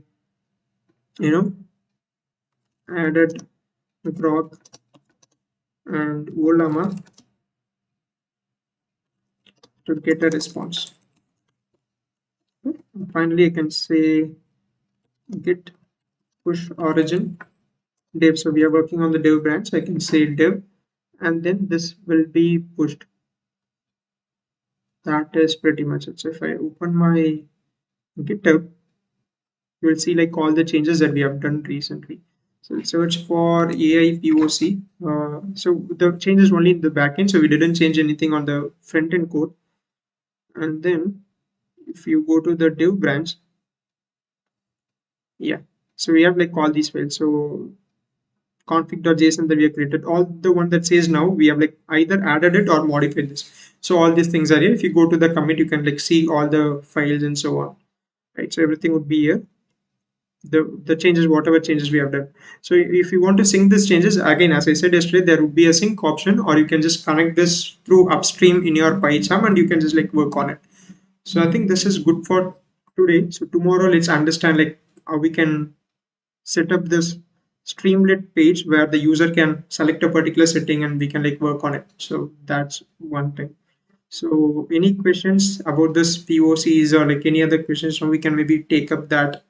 you know, added Groq and Ollama to get a response. And finally, I can say git push origin dev. So we are working on the dev branch. I can say dev, and then this will be pushed. That is pretty much it. So if I open my GitHub, you will see like all the changes that we have done recently. So search for AI PoC. So the change is only in the backend, so we didn't change anything on the front end code. And then if you go to the dev branch, yeah, so we have like all these files. So config.json that we have created, all the one that says now, we have like either added it or modified this. So all these things are here. If you go to the commit, you can like see all the files and so on, right? So everything would be here. The changes, whatever changes we have done. So if you want to sync these changes, again, as I said yesterday, there would be a sync option, or you can just connect this through upstream in your PyCharm, and you can just like work on it. So I think this is good for today. So tomorrow, let's understand like how we can set up this Streamlit page where the user can select a particular setting and we can like work on it. So that's one thing. So any questions about this POCs or like any other questions? So we can maybe take up that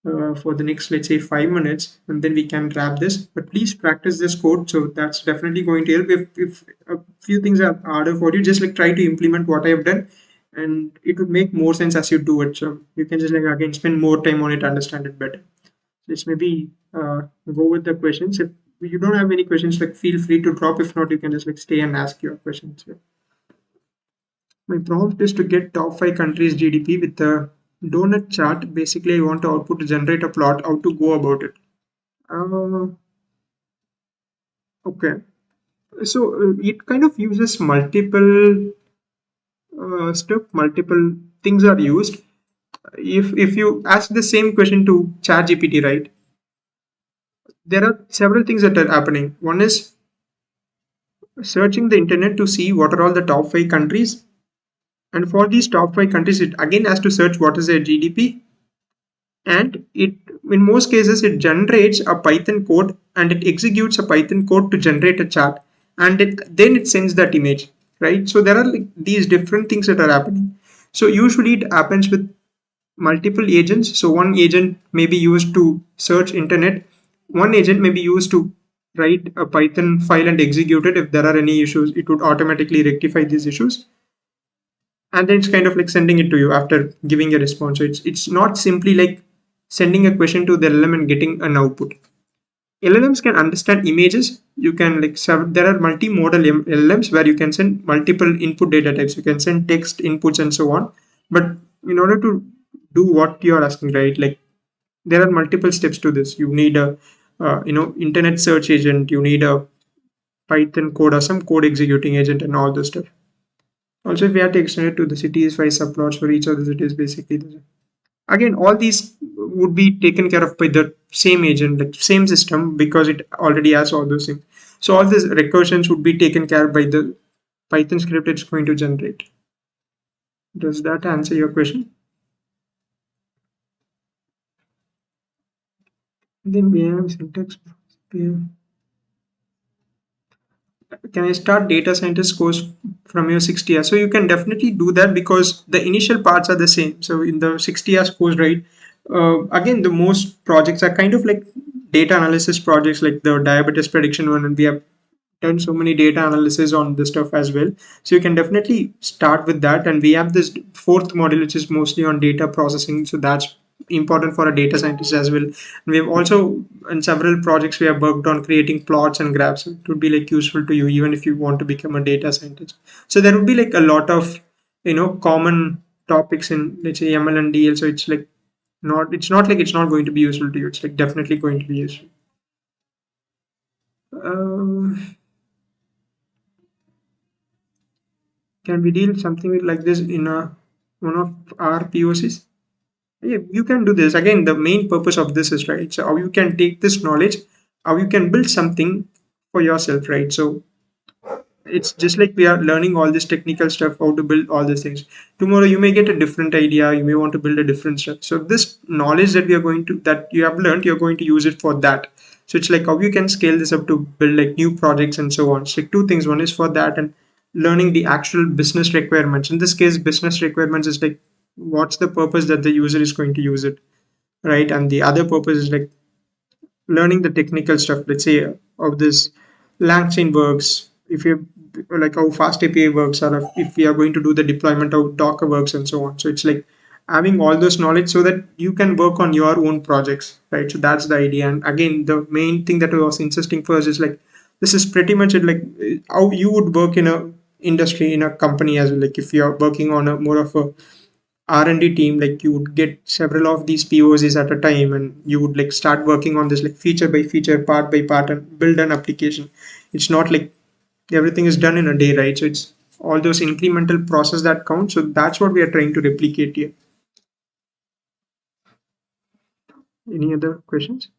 for the next, let's say, 5 minutes, and then we can wrap this. But please practice this code. So that's definitely going to help. If a few things are harder for you, just like try to implement what I have done, and it would make more sense as you do it. So you can just like again spend more time on it, understand it better. Just maybe go with the questions. If you don't have any questions, like feel free to drop. If not, you can just like stay and ask your questions. Yeah. My prompt is to get top 5 countries GDP with a donut chart. Basically, I want to output to generate a plot. How to go about it? Uh, okay. So it kind of uses multiple stuff. Multiple things are used. If you ask the same question to ChatGPT, right? There are several things that are happening. One is searching the internet to see what are all the top 5 countries, and for these top 5 countries it again has to search what is their GDP, and it in most cases it generates a Python code and it executes a Python code to generate a chart, and then it sends that image, right? So there are like these different things that are happening. So usually it happens with multiple agents. So one agent may be used to search internet, one agent may be used to write a Python file and execute it. If there are any issues, it would automatically rectify these issues, and then it's kind of like sending it to you after giving a response. So it's not simply like sending a question to the LLM and getting an output. LLMs can understand images. You can like there are multimodal LLMs where you can send multiple input data types. You can send text inputs and so on. But in order to do what you are asking, right? Like there are multiple steps to this. You need a internet search agent. You need a Python code or some code executing agent and all this stuff. Also, if we have to extend it to the cities by subplots for each of the cities, basically, again, all these would be taken care of by the same agent, like same system, because it already has all those things. So all these recursions would be taken care of by the Python script it's going to generate. Does that answer your question? Then we have syntax. Can I start data scientist course from your 60 hours? So you can definitely do that because the initial parts are the same. So in the 60 hours course, right? Again, the most projects are kind of like data analysis projects, like the diabetes prediction one, and we have done so many data analysis on this stuff as well. So you can definitely start with that. And we have this fourth module, which is mostly on data processing. So that's important for a data scientist as well. And we have also in several projects we have worked on creating plots and graphs. It would be like useful to you even if you want to become a data scientist. So there would be like a lot of common topics in, let's say, ML and DL. So it's not like it's not going to be useful to you. It's like definitely going to be useful. Um, can we deal something like this in one of our POCs? Yeah, you can do this. Again, the main purpose of this is right. So how you can take this knowledge, how you can build something for yourself, right? So it's just like we are learning all this technical stuff, how to build all these things. Tomorrow you may get a different idea, you may want to build a different stuff. So this knowledge that we are going to that you have learned, you're going to use it for that. So it's like how you can scale this up to build like new projects and so on. So like two things. One is for that and learning the actual business requirements. In this case, business requirements is like what's the purpose that the user is going to use it, right? And the other purpose is like learning the technical stuff, let's say of this LangChain works, if you like how fast API works, or if we are going to do the deployment of Docker works and so on. So it's like having all those knowledge so that you can work on your own projects, right? So that's the idea. And again, the main thing that was insisting first is like this is pretty much it, like how you would work in a industry in a company as well. Like if you're working on a more of a R&D team, like you would get several of these POCs at a time, and you would like start working on this like feature by feature, part by part, and build an application. It's not like everything is done in a day, right? So it's all those incremental process that count. So that's what we are trying to replicate here. Any other questions?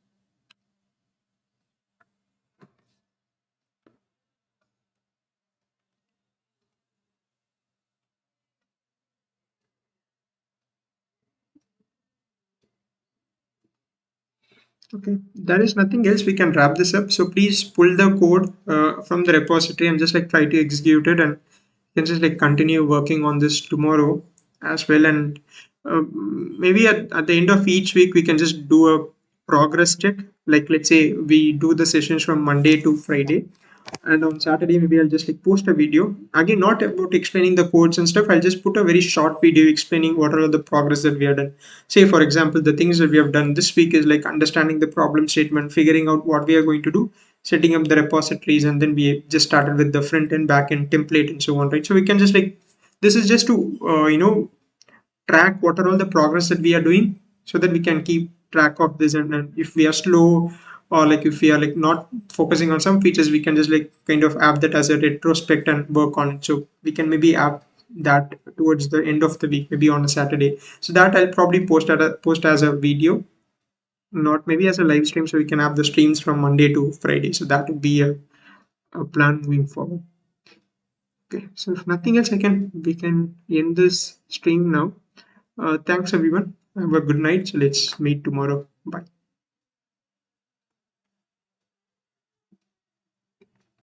Okay, there is nothing else. We can wrap this up. So please pull the code from the repository and just like try to execute it, and you can just like continue working on this tomorrow as well. And maybe at the end of each week, we can just do a progress check. Like let's say we do the sessions from Monday to Friday, and on Saturday maybe I'll just like post a video, again not about explaining the codes and stuff. I'll just put a very short video explaining what are the progress that we have done. Say for example, the things that we have done this week is like understanding the problem statement, figuring out what we are going to do, setting up the repositories, and then we just started with the front end, back end, template, and so on, right? So we can just like this is just to track what are all the progress that we are doing, so that we can keep track of this. And if we are slow, or like if we are like not focusing on some features, we can just like kind of add that as a retrospect and work on it. So we can maybe add that towards the end of the week, maybe on a Saturday. So that I'll probably post as a video, not maybe as a live stream, so we can have the streams from Monday to Friday. So that would be a plan moving forward. Okay, so if nothing else, we can end this stream now. Thanks everyone. Have a good night. So let's meet tomorrow. Bye.